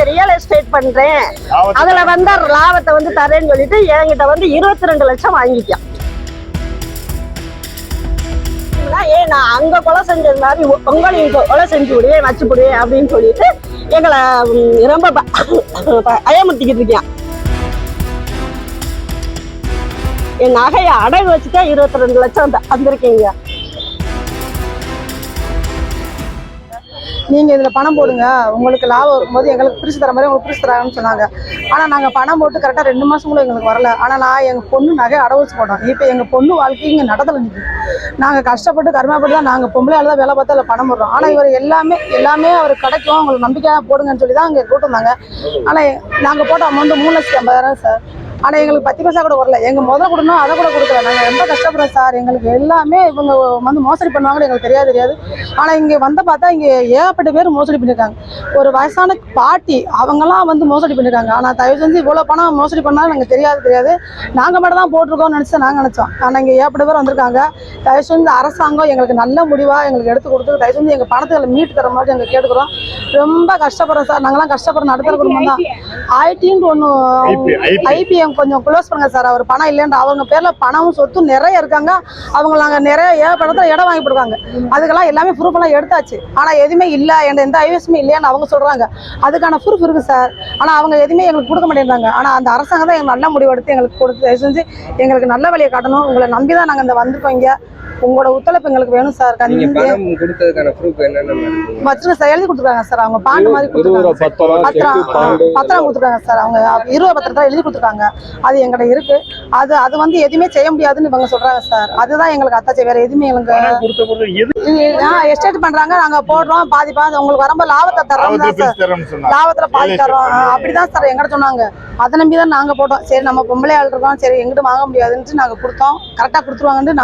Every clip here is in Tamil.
ரியல் எஸ்டேட் பண்றேன், அதுல வந்து லாபத்தை வந்து தரேன்னு சொல்லிட்டு என்கிட்ட வந்து 22 லட்சம் வாங்கிக்கான். ஏன் நான் அங்க கொலை செஞ்சது மாதிரி உங்களையும் கொலை செஞ்சு விடு வச்சு விடு அப்படின்னு சொல்லிட்டு எங்களை ரொம்ப பயமுறுத்திக்கிட்டு இருக்கான். என் நகையை அடகு வச்சுதான் 22 லட்சம் வந்திருக்கீங்க. நீங்க இதுல பணம் போடுங்க, உங்களுக்கு லாபம் இருக்கும்போது எங்களுக்கு பிரிச்சு தர மாதிரி உங்களுக்கு பிரிச்சு தராங்கன்னு சொன்னாங்க. ஆனா நாங்க பணம் போட்டு கரெக்டா 2 மாசம் கூட எங்களுக்கு வரல. ஆனா நான் எங்க பொண்ணு நகை அடவு வச்சு போட்டோம். இப்ப எங்க பொண்ணு வாழ்க்கை இங்க நடத்தல நிற்குது. நாங்க கஷ்டப்பட்டு கருமாப்பட்டு தான் நாங்க பொம்பளையால தான் வேலை பார்த்து அதில் பணம் போடுறோம். ஆனா இவர் எல்லாமே அவர் கிடைக்கும், உங்களுக்கு நம்பிக்கையா போடுங்கன்னு சொல்லி தான் அங்க கூட்டு வந்தாங்க. ஆனா நாங்க போட்ட அமௌண்ட் 3,50,000 சார். ஆனால் எங்களுக்கு 10 பைசா கூட வரல. எங்கள் முதல் கொடுக்கணும் அதை கூட கொடுக்கல. நாங்கள் ரொம்ப கஷ்டப்படுறோம் சார். எங்களுக்கு எல்லாமே இவங்க வந்து மோசடி பண்ணுவாங்கன்னு எங்களுக்கு தெரியாது. ஆனால் இங்கே வந்து பார்த்தா இங்கே ஏகப்பட்ட பேர் மோசடி பண்ணியிருக்காங்க. ஒரு வயசான பாட்டி அவங்கெல்லாம் வந்து மோசடி பண்ணியிருக்காங்க. ஆனால் தயவு செஞ்சு இவ்வளோ பணம் மோசடி பண்ணாலும் நாங்கள் தெரியாது. நாங்கள் மட்டும் தான் போட்டிருக்கோம்னு நாங்கள் நினச்சோம். ஆனால் இங்கே ஏகப்பட்ட பேர் வந்திருக்காங்க. தயவு செஞ்சு அரசாங்கம் எங்களுக்கு நல்ல முடிவாக எங்களுக்கு எடுத்து கொடுத்து தயவு செஞ்சு எங்கள் பணத்தை மீட்டு தர மாதிரி எங்களுக்கு கேட்டுக்கிறோம். ரொம்ப கஷ்டப்படுறோம் சார். நாங்களாம் கஷ்டப்படுற நடுத்தர குடும்பம் தான். ஐடின்னு ஒன்று ஐபிஎம் கொஞ்சம் க்ளோஸ் பண்ணுங்க சார். அவர் பணம் இல்லைன்ற அவங்க பேர்ல பணமும் சொத்து நிறைய இருக்காங்க. அவங்க நாங்கள் நிறைய ஏகப்படத்தில் இடம் வாங்கி போடுவாங்க. அதுக்கெல்லாம் எல்லாமே ப்ரூஃப் எல்லாம் எடுத்தாச்சு. ஆனால் எதுவுமே இல்லை, எந்த ஐவிஎஸ்மே இல்லையான்னு அவங்க சொல்றாங்க. அதுக்கான ப்ரூஃப் இருக்கு சார். ஆனால் அவங்க எதுவுமே எங்களுக்கு கொடுக்க மாட்டேங்கிறாங்க. ஆனால் அந்த அரசாங்கம் தான் எங்களுக்கு நல்ல முடிவு எடுத்து எங்களுக்கு கொடுத்து தயவு செஞ்சு எங்களுக்கு நல்ல வழியை காட்டணும். உங்களை நம்பி தான் நாங்கள் இந்த வந்திருக்கோம். இங்கே உங்களோட ஒத்துழைப்பு எங்களுக்கு வேணும் சார். எழுதி கொடுத்துருக்காங்க சார். அவங்க பாண்டு மாதிரி பத்திரம் கொடுத்துருக்காங்க சார். அவங்க 20 பத்திரத்தை எழுதி கொடுத்துருக்காங்க. அது எங்கிட்ட இருக்கு. அது வந்து எதுவுமே செய்ய முடியாதுன்னு இவங்க சொல்றாங்க சார். அதுதான் எங்களுக்கு அத்தாச்சு. வேற எதுவுமே எங்களுக்கு எஸ்டேட் பண்றாங்க. நாங்க போடுறோம் பாதி உங்களுக்கு வரும்போது லாபத்தை தர்றோம் தான் சார். லாபத்துல பாதி தர்றோம் அப்படிதான் சார் எங்கிட்ட சொன்னாங்க. அதை நம்பிதான் நாங்க போட்டோம். சரி நம்ம பொம்பளை ஆள் இருக்கோம், சரி எங்கிட்ட வாங்க முடியாதுன்னு நாங்க கொடுத்தோம். கரெக்டா கொடுத்துருவாங்கன்னு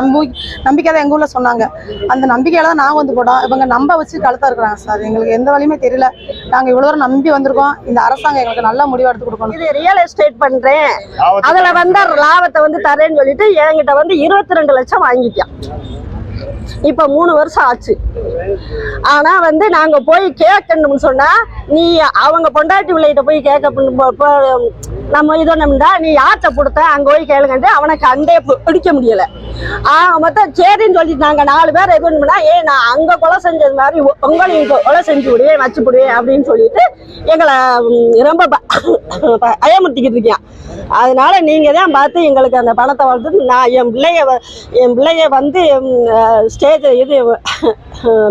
நம்பிக்கை தான் எங்க ஊர்ல சொன்னாங்க. அந்த நம்பிக்கையில தான் நாங்க வந்து போட்டோம். இவங்க நம்ப வச்சு கழுத்தா இருக்கிறாங்க சார். எங்களுக்கு எந்த வழியுமே தெரியல. நாங்க இவ்வளவு தூரம் நம்பி வந்திருக்கோம். இந்த அரசாங்கம் எங்களுக்கு நல்ல முடிவு எடுத்து கொடுக்கணும். இது ரியல் எஸ்டேட் பண்றேன், அதுல வந்து லாபத்தை வந்து தரேன்னு சொல்லிட்டு என்கிட்ட வந்து 22 லட்சம் வாங்கிக்கான். இப்ப 3 வருஷம் ஆச்சு. ஆனா வந்து நாங்க போய் கேட்கணும்னு சொன்னா நீ அவங்க பொண்டாட்டி பிள்ளைகிட்ட போய் கேட்க நம்ம இதோம்டா நீ யார்கிட்ட கொடுத்த அங்க போய் கேளுங்கன்ட்டு அவனுக்கு அண்டே பிடிக்க முடியல. மொத்தம் சரின்னு சொல்லிட்டு நாங்க 4 பேர் எது பண்ணா நான் அங்க கொலை செஞ்சது மாதிரி உங்களையும் கொலை செஞ்சு விடு வச்சு விடு அப்படின்னு சொல்லிட்டு எங்களை ரொம்ப பயமுறுத்திக்கிட்டு இருக்கேன். அதனால நீங்க தான் பார்த்து எங்களுக்கு அந்த பணத்தை வளர்த்து நான் என் பிள்ளைய வந்து ஸ்டேஜ் இது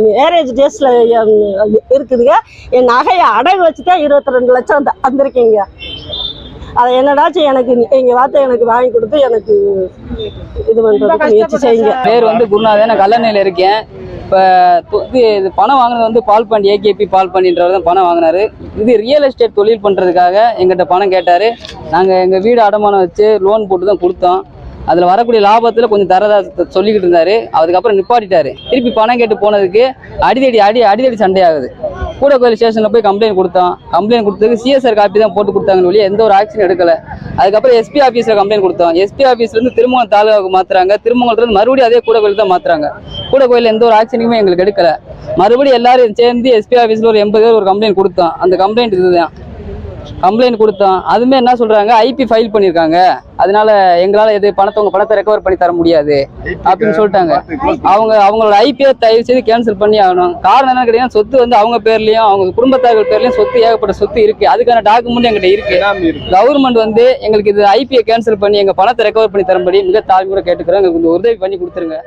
மேரேஜ் டேஸ்ல இருக்குதுங்க. என் நகையை அடகு வச்சுதான் 22 லட்சம் வந்திருக்கீங்க. அதை என்னடாச்சும் எனக்கு எங்க வார்த்தை எனக்கு வாங்கி கொடுத்து எனக்கு இது பண்றதுக்கு முயற்சி செய்யுங்க. பேர் வந்து குருநாதன். நான் கல்லணையில இருக்கேன். இப்போ இது பணம் வாங்கினது வந்து பால்பாண்டி ஏகேபி பால்பாண்டின்றவர் தான் பணம் வாங்கினாரு. இது ரியல் எஸ்டேட் தொழில் பண்ணுறதுக்காக எங்கிட்ட பணம் கேட்டார். நாங்கள் எங்கள் வீடு அடமானம் வச்சு லோன் போட்டு தான் கொடுத்தோம். அதில் வரக்கூடிய லாபத்தில் கொஞ்சம் தரதா சொல்லிக்கிட்டு இருந்தார். அதுக்கப்புறம் நிப்பாட்டிட்டாரு. திருப்பி பணம் கேட்டு போனதுக்கு அடிதடி சண்டையாகுது. கூடக்கோயில் ஸ்டேஷனில் போய் கம்ப்ளைண்ட் கொடுத்தோம். கம்ப்ளைண்ட் கொடுத்ததுக்கு சிஎஸ்ஆர் காப்பி தான் போட்டு கொடுத்தாங்கன்னு சொல்லி எந்த ஒரு ஆக்ஷன் எடுக்கலை. அதுக்கப்புறம் எஸ்பி ஆஃபீஸில் கம்ப்ளைண்ட் கொடுத்தோம். எஸ்பி ஆஃபீஸ்லேருந்து திருமங்கலம் தாலுகாவுக்கு மாற்றுறாங்க. திருமங்கலத்துலேருந்து மறுபடியும் அதே கூடக்கோயில் தான் மாற்றுறாங்க. கூடக்கோயில் எந்த ஒரு ஆக்ஷனுமே எங்களுக்கு எடுக்கலை. மறுபடியும் எல்லாரும் சேர்ந்து எஸ்பி ஆஃபீஸில் ஒரு 80 பேர் ஒரு கம்ப்ளைண்ட் கொடுத்தோம். அந்த கம்ப்ளைண்ட் இதுதான் கம்ப்ளைண்ட் கொடுத்தோம். அதுமே என்ன சொல்றாங்க, ஐபி ஃபைல் பண்ணியிருக்காங்க, அதனால எங்களால் எது உங்க பணத்தை ரெக்கவர் பண்ணி தர முடியாது அப்படின்னு சொல்லிட்டாங்க. அவங்களோட ஐபியை தயவு செய்து கேன்சல் பண்ணி ஆகணும். காரணம் என்ன கேட்டீங்கன்னா, சொத்து வந்து அவங்க பேர்லயும் அவங்க குடும்பத்தார்கள் பேர்லயும் சொத்து ஏகப்பட்ட சொத்து இருக்கு. அதுக்கான டாக்குமெண்ட் எங்கிட்ட இருக்கு. கவர்மெண்ட் வந்து எங்களுக்கு இது ஐபியை கேன்சல் பண்ணி எங்க பணத்தை ரெக்கவர் பண்ணி தரும்படி மிக தாழ்மையோட கேட்டுக்கிறோம். எங்களுக்கு உதவி பண்ணி கொடுத்துருங்க.